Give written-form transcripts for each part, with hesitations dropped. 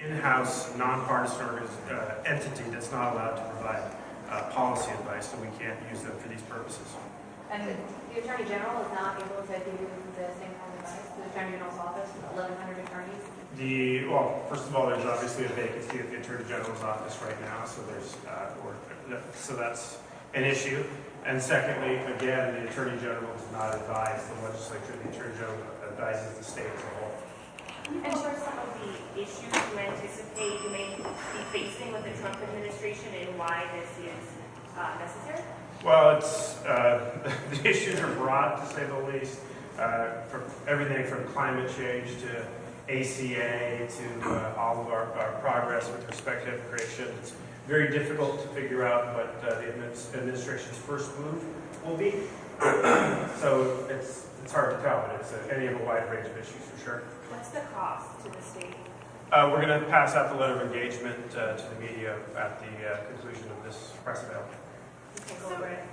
in-house, nonpartisan entity that's not allowed to provide policy advice, so we can't use them for these purposes. And the Attorney General is not able to give you the same kind of advice? The Attorney General's office, 1,100 attorneys? Well, first of all, there's obviously a vacancy at the Attorney General's office right now, so so that's an issue. And secondly, again, the Attorney General does not advise the legislature. The Attorney General advises the state as a whole. And what are some of the issues you anticipate you may be facing with the Trump administration and why this is necessary? Well, the issues are broad, to say the least. From everything from climate change to ACA to all of our progress with respect to immigration. It's very difficult to figure out what the administration's first move will be. So it's hard to tell, but it's any of a wide range of issues for sure. What's the cost to the state? We're going to pass out the letter of engagement to the media at the conclusion of this press avail. You can go over it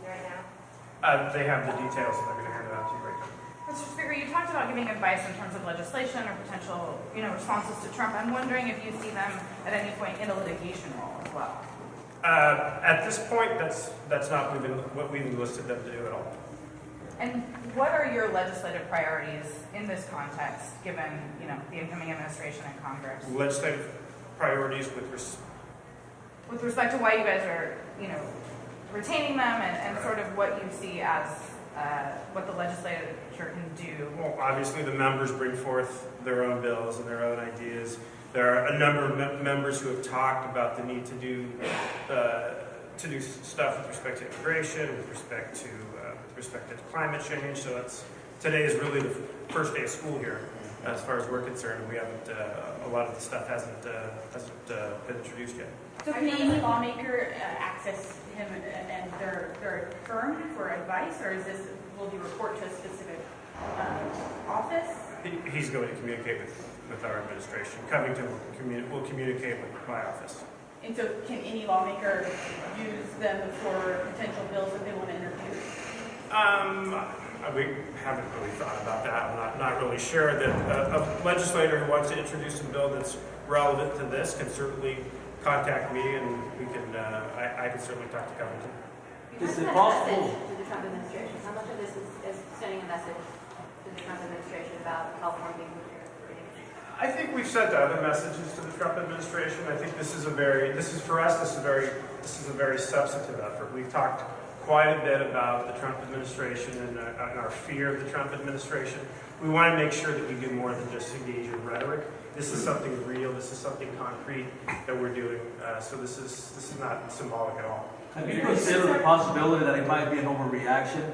right now. They have the details, and they're going to hand it out to you right now. Mr. Speaker, you talked about giving advice in terms of legislation or potential, responses to Trump. I'm wondering if you see them at any point in a litigation role as well. At this point, that's not what we've enlisted them to do at all. And what are your legislative priorities in this context, given the incoming administration and Congress? Legislative priorities with respect to why you guys are, retaining them and sort of what you see as what the legislature can do. Well, obviously the members bring forth their own bills and their own ideas. There are a number of members who have talked about the need to do stuff with respect to immigration, with respect to climate change. So today is really the first day of school here, as far as we're concerned. We haven't a lot of the stuff hasn't been introduced yet. So can any lawmaker access him and their firm for advice, or will he report to a specific office? He's going to communicate with our administration. Covington will communicate with my office. And so can any lawmaker use them for potential bills that they want to introduce? We haven't really thought about that. I'm not really sure that a legislator who wants to introduce a bill that's relevant to this can certainly contact me, and we can. I can certainly talk to Covington. Is it possible to the Trump administration? How much of this is sending a message to the Trump administration about California being I think we've sent other messages to the Trump administration. I think this is a very substantive effort. We've talked quite a bit about the Trump administration and our fear of the Trump administration. We want to make sure that we do more than just engage in rhetoric. This is something real. This is something concrete that we're doing. So this is not symbolic at all. Have you considered the possibility that it might be an overreaction?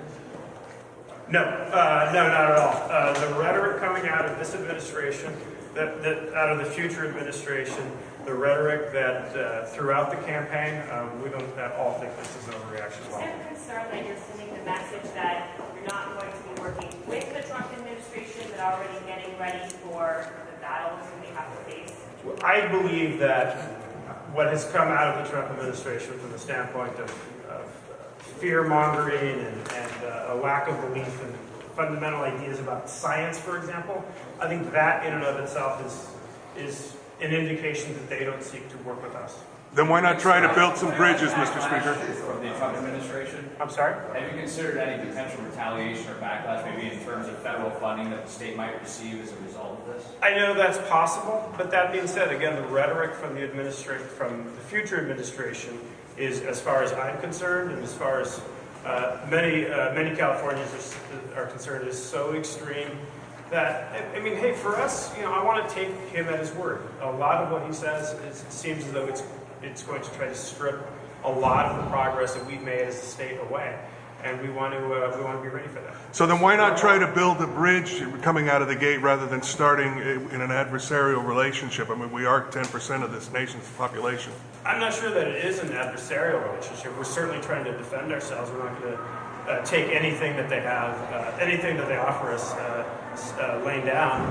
No, not at all. The rhetoric coming out of this administration, that out of the future administration, the rhetoric that throughout the campaign, we don't at all think this is an overreaction. Is there a concern that you're sending the message that you're not going to be working with the Trump administration, but already getting ready for the battles we have to face? I believe that what has come out of the Trump administration from the standpoint of fear-mongering and a lack of belief in fundamental ideas about science, for example, I think that in and of itself is an indication that they don't seek to work with us. Then why not try to build some bridges, Mr. Speaker? From the Trump administration? I'm sorry? Have you considered any potential retaliation or backlash, maybe in terms of federal funding that the state might receive as a result of this? I know that's possible, but that being said, again, the rhetoric from the future administration is, as far as I'm concerned, and as far as many Californians are concerned, is so extreme that, I mean, hey, for us, I want to take him at his word. A lot of what he says, it seems as though it's going to try to strip a lot of the progress that we've made as a state away, and we want to be ready for that. So then why not try to build a bridge coming out of the gate rather than starting in an adversarial relationship? I mean, we are 10% of this nation's population. I'm not sure that it is an adversarial relationship. We're certainly trying to defend ourselves. We're not going to take anything that they have, anything that they offer us laying down.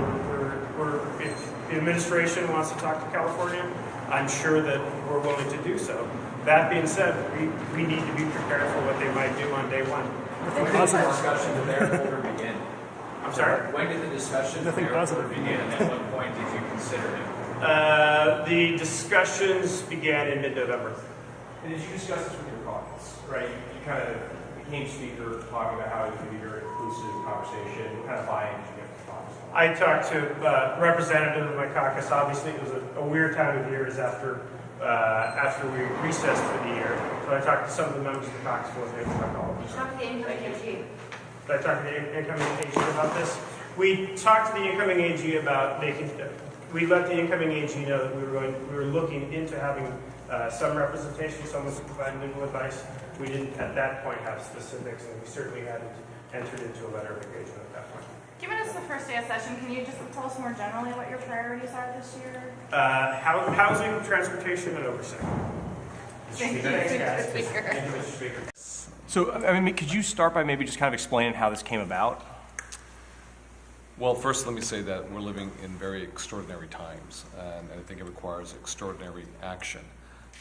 If the administration wants to talk to California, I'm sure that we're willing to do so. That being said, we need to be prepared for what they might do on day one. When did the discussion with the airport begin? I'm sorry? When did the discussion with the airport begin, and at what point did you consider him? The discussions began in mid-November. And did you discuss this with your caucus, right? You kind of became speaker talking about how it could be a very inclusive conversation. What kind of buy-in did you get from the caucus? I talked to representatives of my caucus. Obviously, it was a weird time of year as after we recessed for the year. So I talked to some of the members of the caucus. Wasn't able to talk to all of them. Talk to the incoming AG. Did I talk to the incoming AG about this? We talked to the incoming AG about making. We let the incoming AG know that we were looking into having some representation, someone to provide legal advice. We didn't at that point have specifics, and we certainly hadn't entered into a letter of engagement at that point. Given it's the first day of session, can you just tell us more generally what your priorities are this year? Housing, transportation, and oversight. Thank you, Thanks, Mr. Speaker. Thank you, Mr. Speaker. So, I mean, could you start by maybe just kind of explaining how this came about? Well, first let me say that we're living in very extraordinary times, and I think it requires extraordinary action.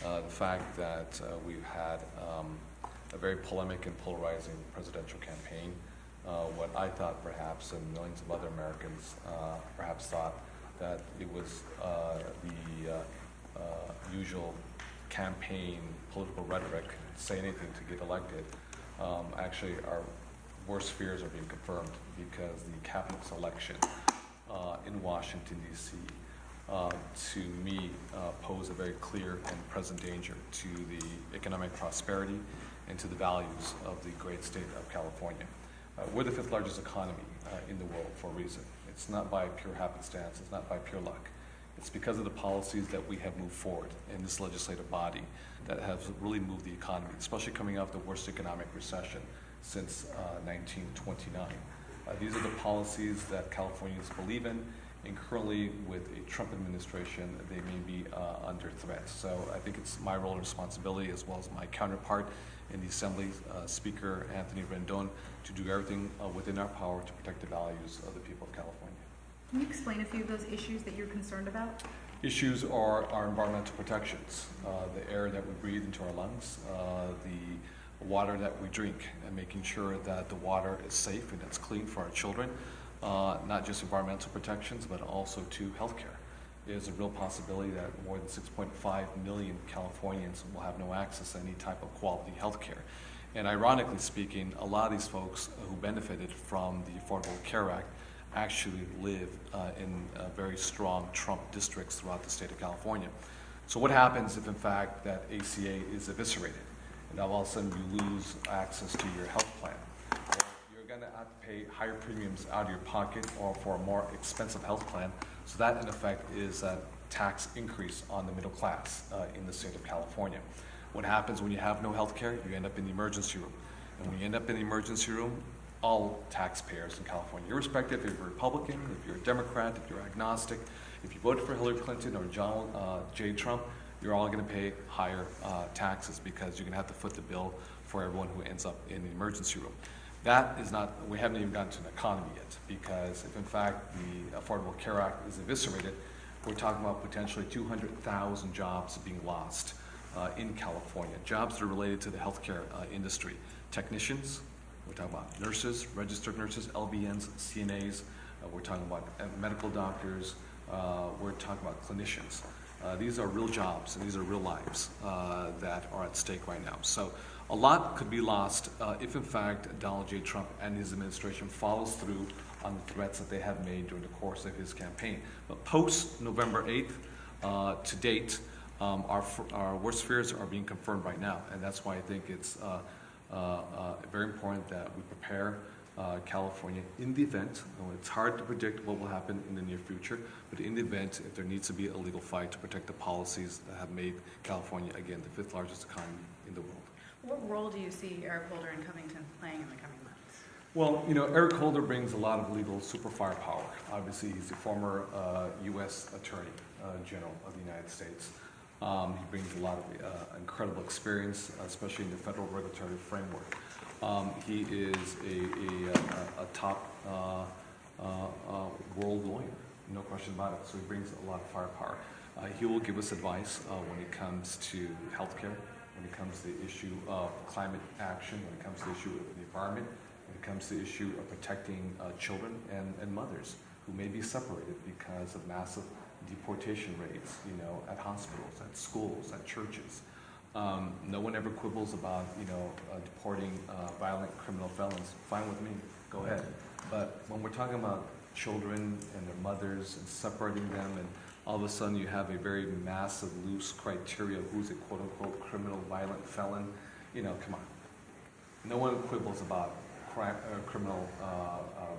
The fact that we've had a very polemic and polarizing presidential campaign, what I thought perhaps, and millions of other Americans perhaps thought, that it was the usual campaign political rhetoric, say anything to get elected. Actually, our worst fears are being confirmed because the Capitol's election in Washington, D.C., to me, pose a very clear and present danger to the economic prosperity and to the values of the great state of California. We're the fifth largest economy in the world for a reason. It's not by pure happenstance, it's not by pure luck. It's because of the policies that we have moved forward in this legislative body that have really moved the economy, especially coming out of the worst economic recession since 1929. These are the policies that Californians believe in, and currently with a Trump administration, they may be under threat. So I think it's my role and responsibility, as well as my counterpart in the Assembly, Speaker Anthony Rendon, to do everything within our power to protect the values of the people of California. Can you explain a few of those issues that you're concerned about? Issues are our environmental protections, the air that we breathe into our lungs, the water that we drink, and making sure that the water is safe and it's clean for our children. Not just environmental protections, but also to healthcare. There's a real possibility that more than 6.5 million Californians will have no access to any type of quality healthcare. And ironically speaking, a lot of these folks who benefited from the Affordable Care Act actually live in very strong Trump districts throughout the state of California. So what happens if in fact that ACA is eviscerated? And now all of a sudden you lose access to your health plan. You're going to have to pay higher premiums out of your pocket or for a more expensive health plan. So that in effect is a tax increase on the middle class in the state of California. What happens when you have no health care? You end up in the emergency room. And when you end up in the emergency room, all taxpayers in California, irrespective if you're a Republican, if you're a Democrat, if you're agnostic, if you voted for Hillary Clinton or John J. Trump, you're all going to pay higher taxes because you're going to have to foot the bill for everyone who ends up in the emergency room. That is not, we haven't even gotten to an economy yet, because if in fact the Affordable Care Act is eviscerated, we're talking about potentially 200,000 jobs being lost in California, jobs that are related to the healthcare industry. Technicians, we're talking about nurses, registered nurses, LVNs, CNAs, we're talking about medical doctors, we're talking about clinicians. These are real jobs and these are real lives that are at stake right now. So a lot could be lost if in fact Donald J. Trump and his administration follows through on the threats that they have made during the course of his campaign. But post November 8th to date, our worst fears are being confirmed right now, and that's why I think it's very important that we prepare California in the event. It's hard to predict what will happen in the near future, but in the event, if there needs to be a legal fight to protect the policies that have made California, again, the fifth largest economy in the world. What role do you see Eric Holder and Covington playing in the coming months? Well, you know, Eric Holder brings a lot of legal super firepower. Obviously, he's the former U.S. Attorney General of the United States. He brings a lot of incredible experience, especially in the federal regulatory framework. He is a top world lawyer, no question about it. So he brings a lot of firepower. He will give us advice when it comes to healthcare, when it comes to the issue of climate action, when it comes to the issue of the environment, when it comes to the issue of protecting children and mothers who may be separated because of massive deportation rates, at hospitals, at schools, at churches. No one ever quibbles about, deporting violent criminal felons. Fine with me, go ahead. But when we're talking about children and their mothers and separating them, and all of a sudden you have a very massive, loose criteria of who's a quote-unquote criminal violent felon, come on. No one quibbles about criminal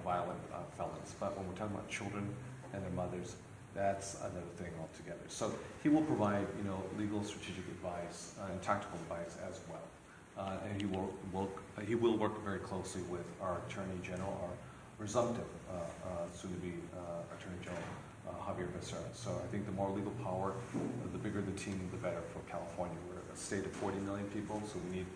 violent felons. But when we're talking about children and their mothers, that's another thing altogether. So he will provide, legal strategic advice and tactical advice as well. And he will work very closely with our Attorney General, our resumptive, soon-to-be Attorney General, Javier Becerra. So I think the more legal power, the bigger the team, the better for California. We're a state of 40 million people, so we need,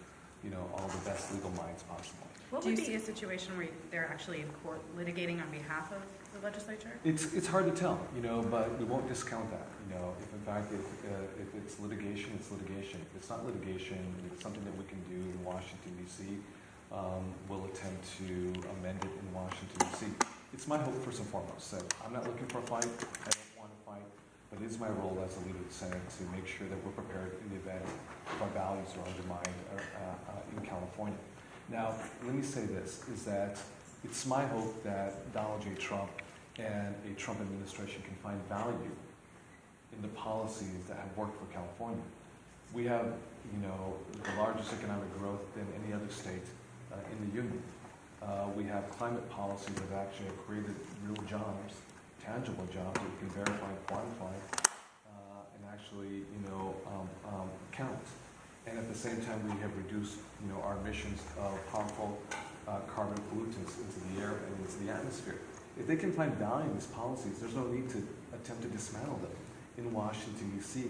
all the best legal minds possible. Do you see a situation where they're actually in court litigating on behalf of the legislature? It's hard to tell, but we won't discount that. If in fact if it's litigation, it's litigation. If it's not litigation, if it's something that we can do in Washington D.C. We'll attempt to amend it in Washington D.C. It's my hope first and foremost that I'm not looking for a fight. I don't want to fight, but it is my role as the leader of the Senate to make sure that we're prepared in the event if our values are undermined in California. Now, let me say this, is that it's my hope that Donald J. Trump and a Trump administration can find value in the policies that have worked for California. We have, the largest economic growth than any other state in the union. We have climate policies that actually have created real jobs, tangible jobs that we can verify and quantify and actually, count. And at the same time, we have reduced, our emissions of harmful carbon pollutants into the air and into the atmosphere. If they can find value in these policies, there's no need to attempt to dismantle them in Washington, D.C.,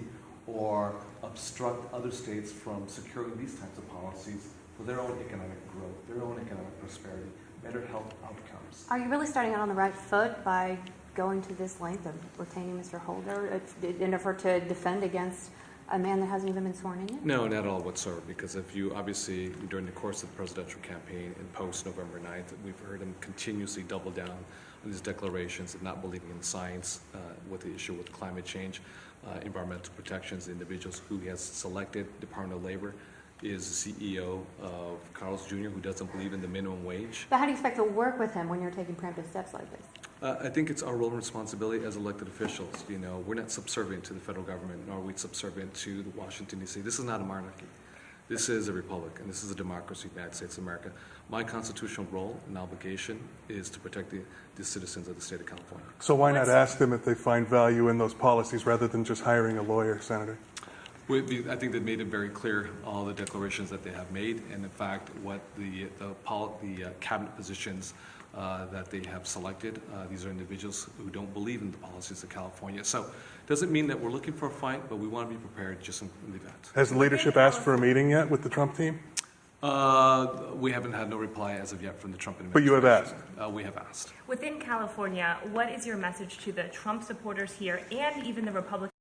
or obstruct other states from securing these types of policies for their own economic growth, their own economic prosperity, better health outcomes. Are you really starting out on the right foot by going to this length of retaining Mr. Holder in an effort to defend against a man that hasn't even been sworn in yet? No, not at all whatsoever, because if you obviously, during the course of the presidential campaign and post-November 9th, we've heard him continuously double down on these declarations of not believing in science with the issue with climate change, environmental protections, the individuals who he has selected. Department of Labor is the CEO of Carl's Jr., who doesn't believe in the minimum wage. But how do you expect to work with him when you're taking preemptive steps like this? I think it's our role and responsibility as elected officials. We're not subservient to the federal government, nor are we subservient to the Washington, D.C. This is not a monarchy. This is a republic, and this is a democracy, the United States of America. My constitutional role and obligation is to protect the citizens of the state of California. So why not ask them if they find value in those policies rather than just hiring a lawyer, Senator? I think they've made it very clear, all the declarations that they have made, and in fact, what the cabinet positions that they have selected. These are individuals who don't believe in the policies of California. So it doesn't mean that we're looking for a fight, but we want to be prepared just in the event. Has the leadership asked for a meeting yet with the Trump team? We haven't had no reply as of yet from the Trump administration. But you have asked? We have asked. Within California, what is your message to the Trump supporters here and even the Republican